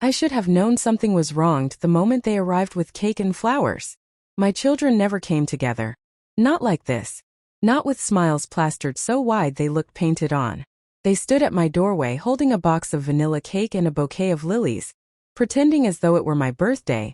I should have known something was wrong the moment they arrived with cake and flowers. My children never came together. Not like this. Not with smiles plastered so wide they looked painted on. They stood at my doorway holding a box of vanilla cake and a bouquet of lilies, pretending as though it were my birthday,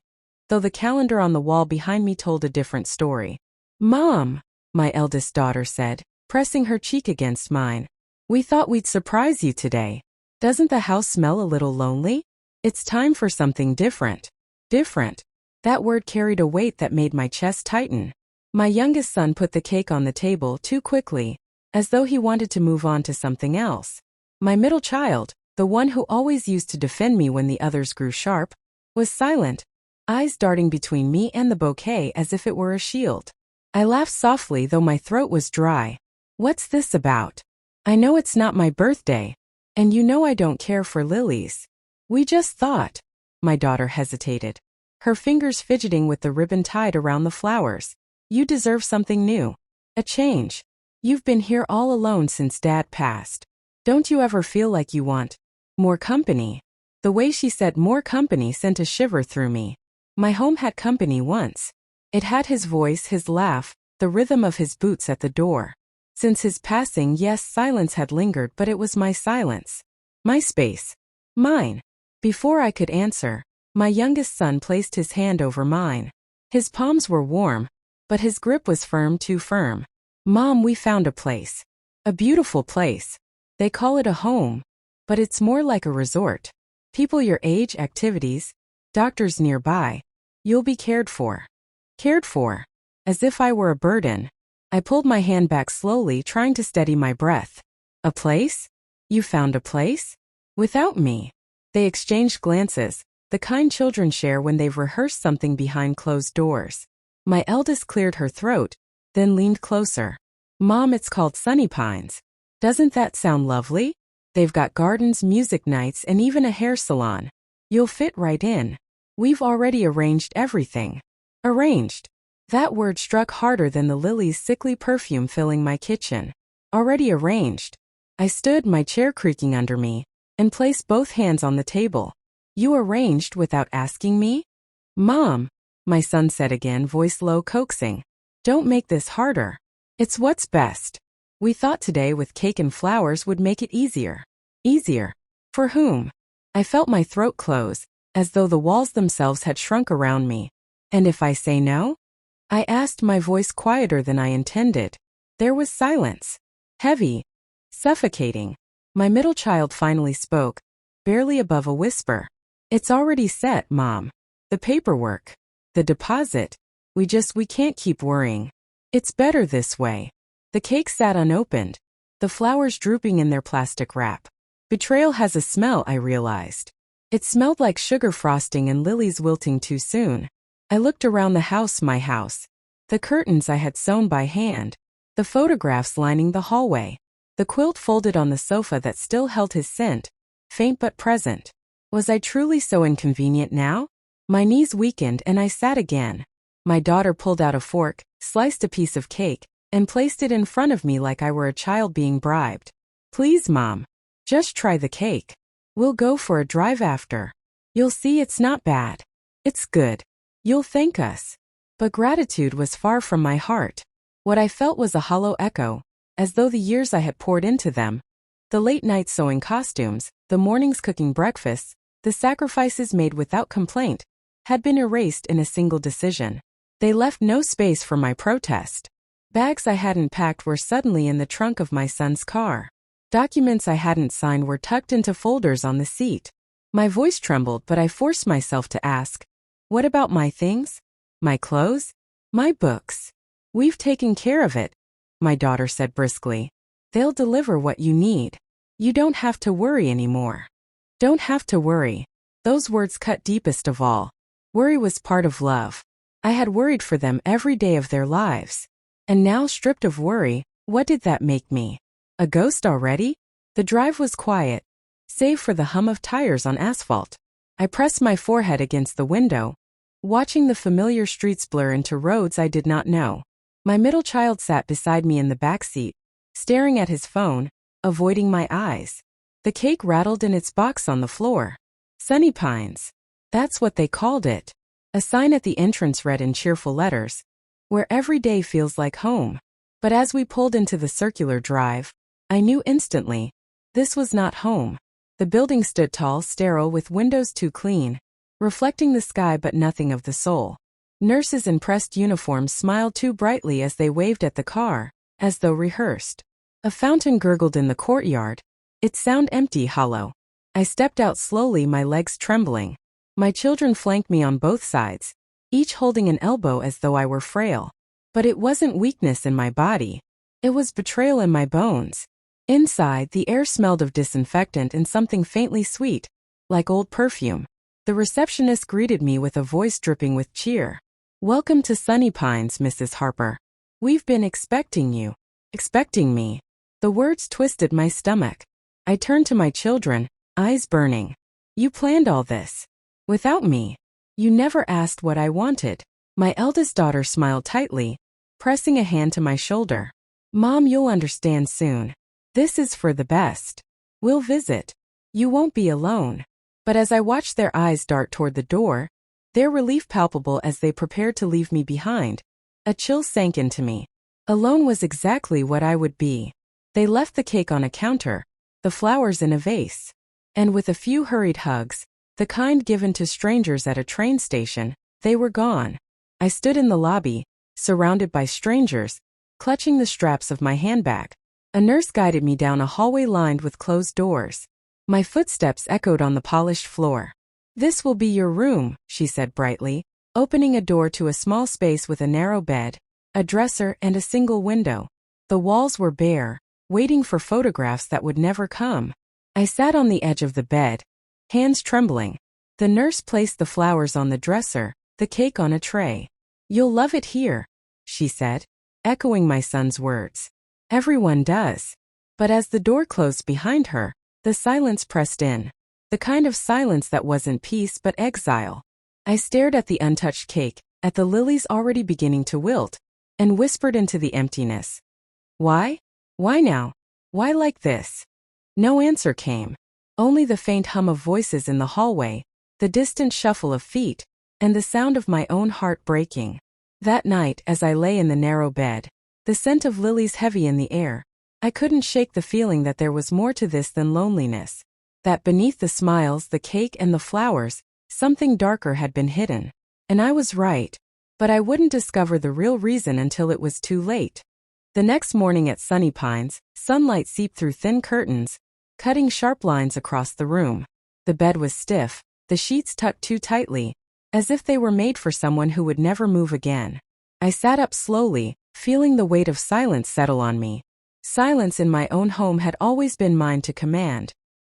though the calendar on the wall behind me told a different story. "Mom," my eldest daughter said, pressing her cheek against mine. "We thought we'd surprise you today. Doesn't the house smell a little lonely? It's time for something different." Different. That word carried a weight that made my chest tighten. My youngest son put the cake on the table too quickly, as though he wanted to move on to something else. My middle child, the one who always used to defend me when the others grew sharp, was silent, eyes darting between me and the bouquet as if it were a shield. I laughed softly though my throat was dry. "What's this about? I know it's not my birthday, and you know I don't care for lilies. We just thought." My daughter hesitated, her fingers fidgeting with the ribbon tied around the flowers. "You deserve something new. A change. You've been here all alone since Dad passed. Don't you ever feel like you want more company?" The way she said more company sent a shiver through me. My home had company once. It had his voice, his laugh, the rhythm of his boots at the door. Since his passing, yes, silence had lingered, but it was my silence. My space. Mine. Before I could answer, my youngest son placed his hand over mine. His palms were warm, but his grip was firm, too firm. "Mom, we found a place. A beautiful place. They call it a home, but it's more like a resort. People your age, activities, doctors nearby. You'll be cared for." Cared for. As if I were a burden. I pulled my hand back slowly, trying to steady my breath. "A place? You found a place? Without me?" They exchanged glances, the kind children share when they've rehearsed something behind closed doors. My eldest cleared her throat, then leaned closer. "Mom, it's called Sunny Pines. Doesn't that sound lovely? They've got gardens, music nights, and even a hair salon. You'll fit right in. We've already arranged everything." Arranged. That word struck harder than the lily's sickly perfume filling my kitchen. Already arranged. I stood, my chair creaking under me, and placed both hands on the table. "You arranged without asking me?" "Mom," my son said again, voice low, coaxing. "Don't make this harder. It's what's best. We thought today with cake and flowers would make it easier." Easier? For whom? I felt my throat close, as though the walls themselves had shrunk around me. "And if I say no?" I asked, my voice quieter than I intended. There was silence. Heavy. Suffocating. My middle child finally spoke, barely above a whisper. "It's already set, Mom. The paperwork. The deposit. We can't keep worrying. It's better this way." The cake sat unopened, the flowers drooping in their plastic wrap. Betrayal has a smell, I realized. It smelled like sugar frosting and lilies wilting too soon. I looked around the house, my house. The curtains I had sewn by hand. The photographs lining the hallway. The quilt folded on the sofa that still held his scent, faint but present. Was I truly so inconvenient now? My knees weakened and I sat again. My daughter pulled out a fork, sliced a piece of cake, and placed it in front of me like I were a child being bribed. "Please, Mom. Just try the cake. We'll go for a drive after. You'll see it's not bad. It's good. You'll thank us." But gratitude was far from my heart. What I felt was a hollow echo, as though the years I had poured into them, the late night sewing costumes, the mornings cooking breakfasts, the sacrifices made without complaint, had been erased in a single decision. They left no space for my protest. Bags I hadn't packed were suddenly in the trunk of my son's car. Documents I hadn't signed were tucked into folders on the seat. My voice trembled, but I forced myself to ask, "What about my things? My clothes? My books?" "We've taken care of it," my daughter said briskly. "They'll deliver what you need. You don't have to worry anymore." Don't have to worry. Those words cut deepest of all. Worry was part of love. I had worried for them every day of their lives. And now, stripped of worry, what did that make me? A ghost already? The drive was quiet, save for the hum of tires on asphalt. I pressed my forehead against the window, watching the familiar streets blur into roads I did not know. My middle child sat beside me in the back seat, staring at his phone, avoiding my eyes. The cake rattled in its box on the floor. Sunny Pines. That's what they called it. A sign at the entrance read in cheerful letters, "Where every day feels like home." But as we pulled into the circular drive, I knew instantly, this was not home. The building stood tall, sterile, with windows too clean, reflecting the sky but nothing of the soul. Nurses in pressed uniforms smiled too brightly as they waved at the car, as though rehearsed. A fountain gurgled in the courtyard, its sound empty, hollow. I stepped out slowly, my legs trembling. My children flanked me on both sides, each holding an elbow as though I were frail. But it wasn't weakness in my body. It was betrayal in my bones. Inside, the air smelled of disinfectant and something faintly sweet, like old perfume. The receptionist greeted me with a voice dripping with cheer. "Welcome to Sunny Pines, Mrs. Harper. We've been expecting you." Expecting me. The words twisted my stomach. I turned to my children, eyes burning. "You planned all this. Without me. You never asked what I wanted." My eldest daughter smiled tightly, pressing a hand to my shoulder. "Mom, you'll understand soon. This is for the best. We'll visit. You won't be alone." But as I watched their eyes dart toward the door, their relief palpable as they prepared to leave me behind, a chill sank into me. Alone was exactly what I would be. They left the cake on a counter, the flowers in a vase. And with a few hurried hugs, the kind given to strangers at a train station, they were gone. I stood in the lobby, surrounded by strangers, clutching the straps of my handbag. A nurse guided me down a hallway lined with closed doors. My footsteps echoed on the polished floor. "This will be your room," she said brightly, opening a door to a small space with a narrow bed, a dresser, and a single window. The walls were bare, waiting for photographs that would never come. I sat on the edge of the bed, hands trembling. The nurse placed the flowers on the dresser, the cake on a tray. "You'll love it here," she said, echoing my son's words. "Everyone does." But as the door closed behind her, the silence pressed in. The kind of silence that wasn't peace but exile. I stared at the untouched cake, at the lilies already beginning to wilt, and whispered into the emptiness. "Why? Why now? Why like this?" No answer came. Only the faint hum of voices in the hallway, the distant shuffle of feet, and the sound of my own heart breaking. That night, as I lay in the narrow bed, the scent of lilies heavy in the air, I couldn't shake the feeling that there was more to this than loneliness. That beneath the smiles, the cake, and the flowers, something darker had been hidden. And I was right. But I wouldn't discover the real reason until it was too late. The next morning at Sunny Pines, sunlight seeped through thin curtains, cutting sharp lines across the room. The bed was stiff, the sheets tucked too tightly, as if they were made for someone who would never move again. I sat up slowly, feeling the weight of silence settle on me. Silence in my own home had always been mine to command.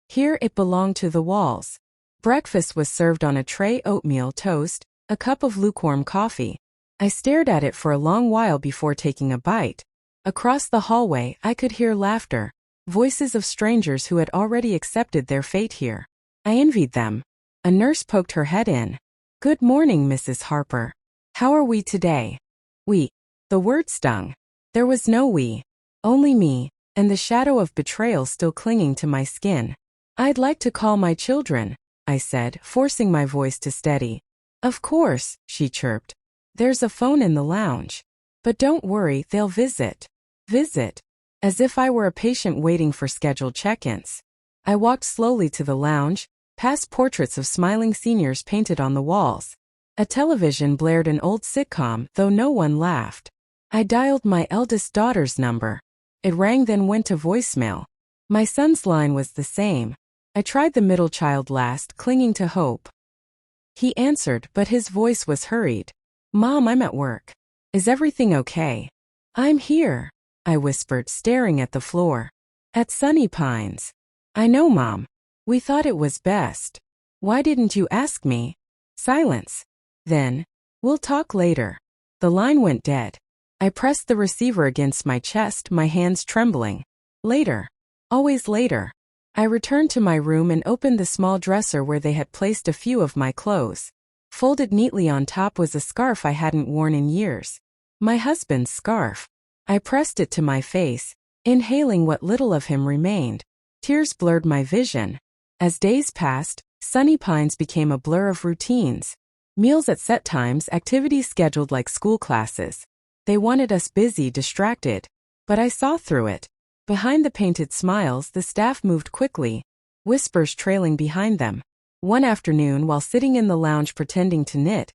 Here it belonged to the walls. Breakfast was served on a tray: oatmeal, toast, a cup of lukewarm coffee. I stared at it for a long while before taking a bite. Across the hallway, I could hear laughter, voices of strangers who had already accepted their fate here. I envied them. A nurse poked her head in. "Good morning, Mrs. Harper. How are we today?" "We." The word stung. There was no we. Only me, and the shadow of betrayal still clinging to my skin. "I'd like to call my children," I said, forcing my voice to steady. "Of course," she chirped. "There's a phone in the lounge. But don't worry, they'll visit." Visit. As if I were a patient waiting for scheduled check-ins. I walked slowly to the lounge, past portraits of smiling seniors painted on the walls. A television blared an old sitcom, though no one laughed. I dialed my eldest daughter's number. It rang, then went to voicemail. My son's line was the same. I tried the middle child last, clinging to hope. He answered, but his voice was hurried. "Mom, I'm at work. Is everything okay?" "I'm here," I whispered, staring at the floor. "At Sunny Pines." "I know, Mom. We thought it was best. Why didn't you ask me?" Silence. Then, "We'll talk later." The line went dead. I pressed the receiver against my chest, my hands trembling. Later. Always later. I returned to my room and opened the small dresser where they had placed a few of my clothes. Folded neatly on top was a scarf I hadn't worn in years. My husband's scarf. I pressed it to my face, inhaling what little of him remained. Tears blurred my vision. As days passed, Sunny Pines became a blur of routines. Meals at set times, activities scheduled like school classes. They wanted us busy, distracted. But I saw through it. Behind the painted smiles, the staff moved quickly, whispers trailing behind them. One afternoon, while sitting in the lounge pretending to knit,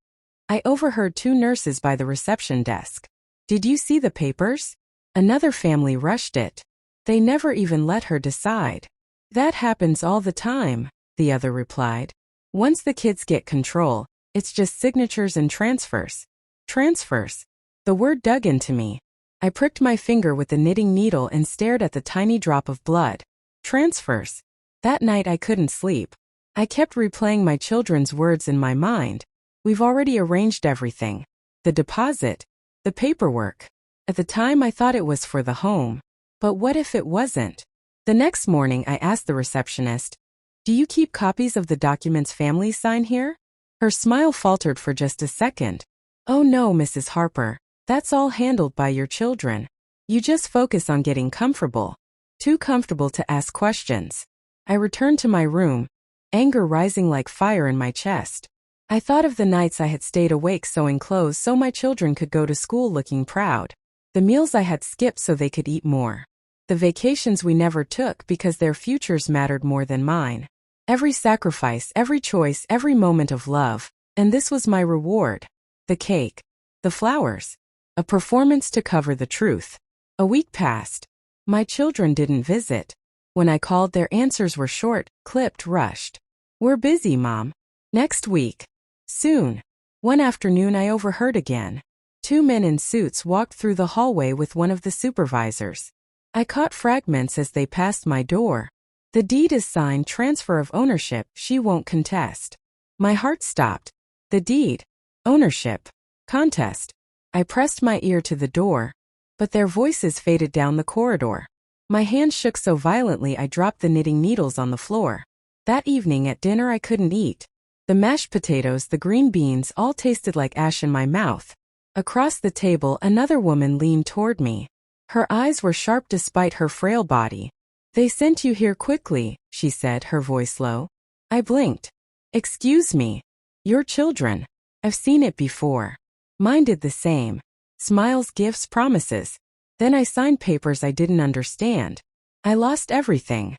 I overheard two nurses by the reception desk. "Did you see the papers?" Another family rushed it. "They never even let her decide." "That happens all the time," the other replied. "Once the kids get control, it's just signatures and transfers." Transfers. The word dug into me. I pricked my finger with the knitting needle and stared at the tiny drop of blood. Transfers. That night I couldn't sleep. I kept replaying my children's words in my mind. "We've already arranged everything. The deposit. The paperwork." At the time I thought it was for the home. But what if it wasn't? The next morning I asked the receptionist, "Do you keep copies of the documents families sign here?" Her smile faltered for just a second. "Oh no, Mrs. Harper. That's all handled by your children. You just focus on getting comfortable. Too comfortable to ask questions." I returned to my room, anger rising like fire in my chest. I thought of the nights I had stayed awake sewing clothes so my children could go to school looking proud. The meals I had skipped so they could eat more. The vacations we never took because their futures mattered more than mine. Every sacrifice, every choice, every moment of love. And this was my reward. The cake. The flowers. A performance to cover the truth. A week passed. My children didn't visit. When I called, their answers were short, clipped, rushed. "We're busy, Mom. Next week. Soon." One afternoon I overheard again. Two men in suits walked through the hallway with one of the supervisors. I caught fragments as they passed my door. "The deed is signed, transfer of ownership, she won't contest." My heart stopped. The deed. Ownership. Contest. I pressed my ear to the door, but their voices faded down the corridor. My hand shook so violently I dropped the knitting needles on the floor. That evening at dinner I couldn't eat. The mashed potatoes, the green beans, all tasted like ash in my mouth. Across the table another woman leaned toward me. Her eyes were sharp despite her frail body. "They sent you here quickly," she said, her voice low. I blinked. "Excuse me. Your children. I've seen it before. Mine did the same. Smiles, gifts, promises. Then I signed papers I didn't understand. I lost everything."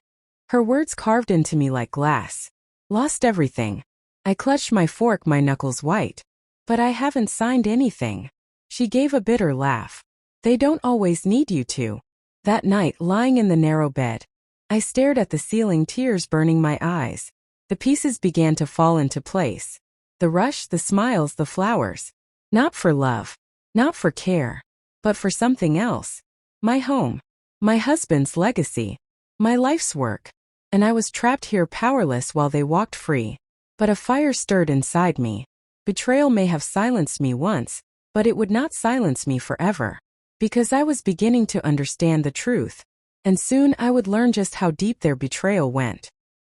Her words carved into me like glass. Lost everything. I clutched my fork, my knuckles white. "But I haven't signed anything." She gave a bitter laugh. "They don't always need you to." That night, lying in the narrow bed, I stared at the ceiling, tears burning my eyes. The pieces began to fall into place. The rush, the smiles, the flowers. Not for love. Not for care. But for something else. My home. My husband's legacy. My life's work. And I was trapped here powerless while they walked free. But a fire stirred inside me. Betrayal may have silenced me once, but it would not silence me forever. Because I was beginning to understand the truth. And soon I would learn just how deep their betrayal went.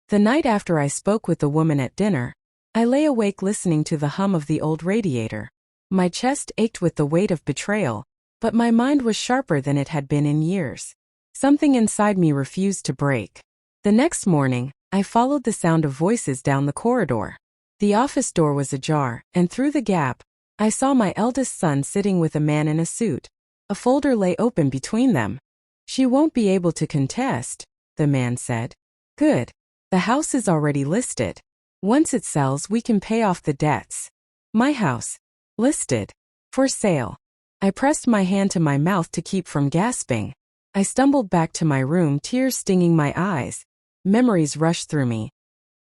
The night after I spoke with the woman at dinner, I lay awake listening to the hum of the old radiator. My chest ached with the weight of betrayal, but my mind was sharper than it had been in years. Something inside me refused to break. The next morning, I followed the sound of voices down the corridor. The office door was ajar, and through the gap, I saw my eldest son sitting with a man in a suit. A folder lay open between them. "She won't be able to contest," the man said. "Good. The house is already listed. Once it sells, we can pay off the debts." My house. Listed. For sale. I pressed my hand to my mouth to keep from gasping. I stumbled back to my room, tears stinging my eyes. Memories rushed through me.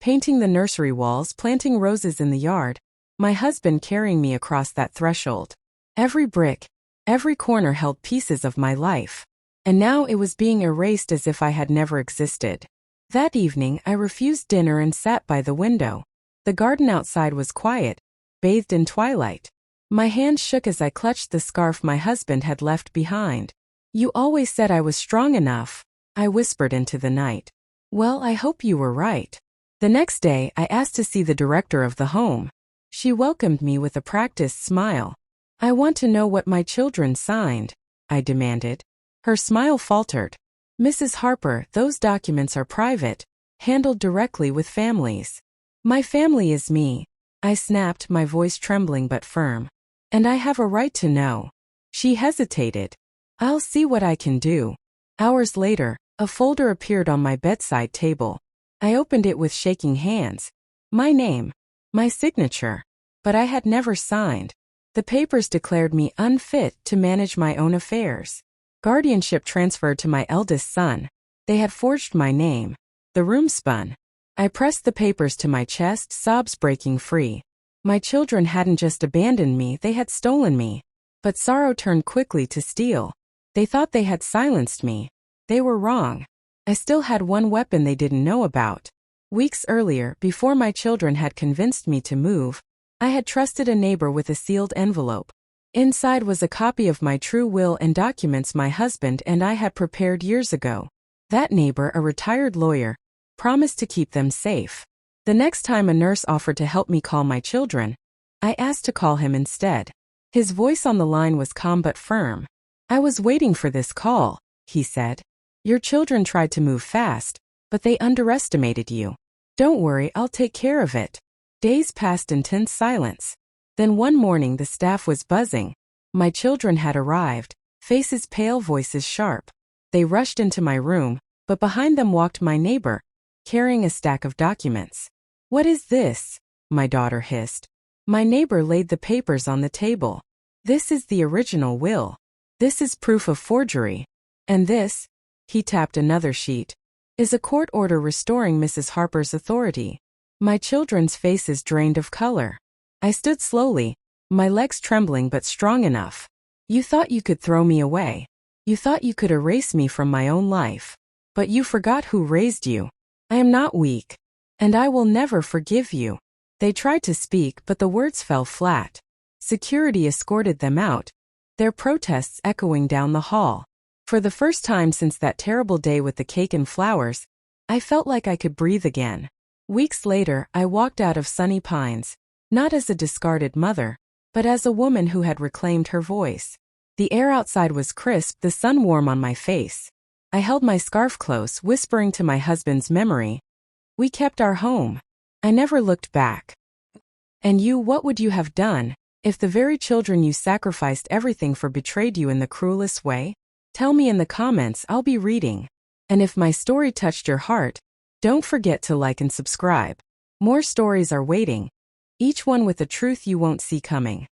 Painting the nursery walls, planting roses in the yard, my husband carrying me across that threshold. Every brick, every corner held pieces of my life. And now it was being erased as if I had never existed. That evening, I refused dinner and sat by the window. The garden outside was quiet, bathed in twilight. My hand shook as I clutched the scarf my husband had left behind. "You always said I was strong enough," I whispered into the night. "Well, I hope you were right." The next day, I asked to see the director of the home. She welcomed me with a practiced smile. "I want to know what my children signed," I demanded. Her smile faltered. "Mrs. Harper, those documents are private, handled directly with families." My family is me. I snapped, my voice trembling but firm. And I have a right to know. She hesitated. I'll see what I can do. Hours later, a folder appeared on my bedside table. I opened it with shaking hands. My name. My signature. But I had never signed. The papers declared me unfit to manage my own affairs. Guardianship transferred to my eldest son. They had forged my name. The room spun. I pressed the papers to my chest, sobs breaking free. My children hadn't just abandoned me, they had stolen me. But sorrow turned quickly to steel. They thought they had silenced me. They were wrong. I still had one weapon they didn't know about. Weeks earlier, before my children had convinced me to move, I had trusted a neighbor with a sealed envelope. Inside was a copy of my true will and documents my husband and I had prepared years ago. That neighbor, a retired lawyer, promised to keep them safe. The next time a nurse offered to help me call my children, I asked to call him instead. His voice on the line was calm but firm. I was waiting for this call, he said. Your children tried to move fast, but they underestimated you. Don't worry, I'll take care of it. Days passed in tense silence. Then one morning the staff was buzzing. My children had arrived, faces pale, voices sharp. They rushed into my room, but behind them walked my neighbor, carrying a stack of documents. What is this? My daughter hissed. My neighbor laid the papers on the table. This is the original will. This is proof of forgery. And this, he tapped another sheet, is a court order restoring Mrs. Harper's authority. My children's faces drained of color. I stood slowly, my legs trembling but strong enough. You thought you could throw me away. You thought you could erase me from my own life. But you forgot who raised you. I am not weak. And I will never forgive you. They tried to speak, but the words fell flat. Security escorted them out, their protests echoing down the hall. For the first time since that terrible day with the cake and flowers, I felt like I could breathe again. Weeks later, I walked out of Sunny Pines, not as a discarded mother, but as a woman who had reclaimed her voice. The air outside was crisp, the sun warm on my face. I held my scarf close, whispering to my husband's memory. We kept our home. I never looked back. And you, what would you have done if the very children you sacrificed everything for betrayed you in the cruelest way? Tell me in the comments, I'll be reading. And if my story touched your heart, don't forget to like and subscribe. More stories are waiting, each one with a truth you won't see coming.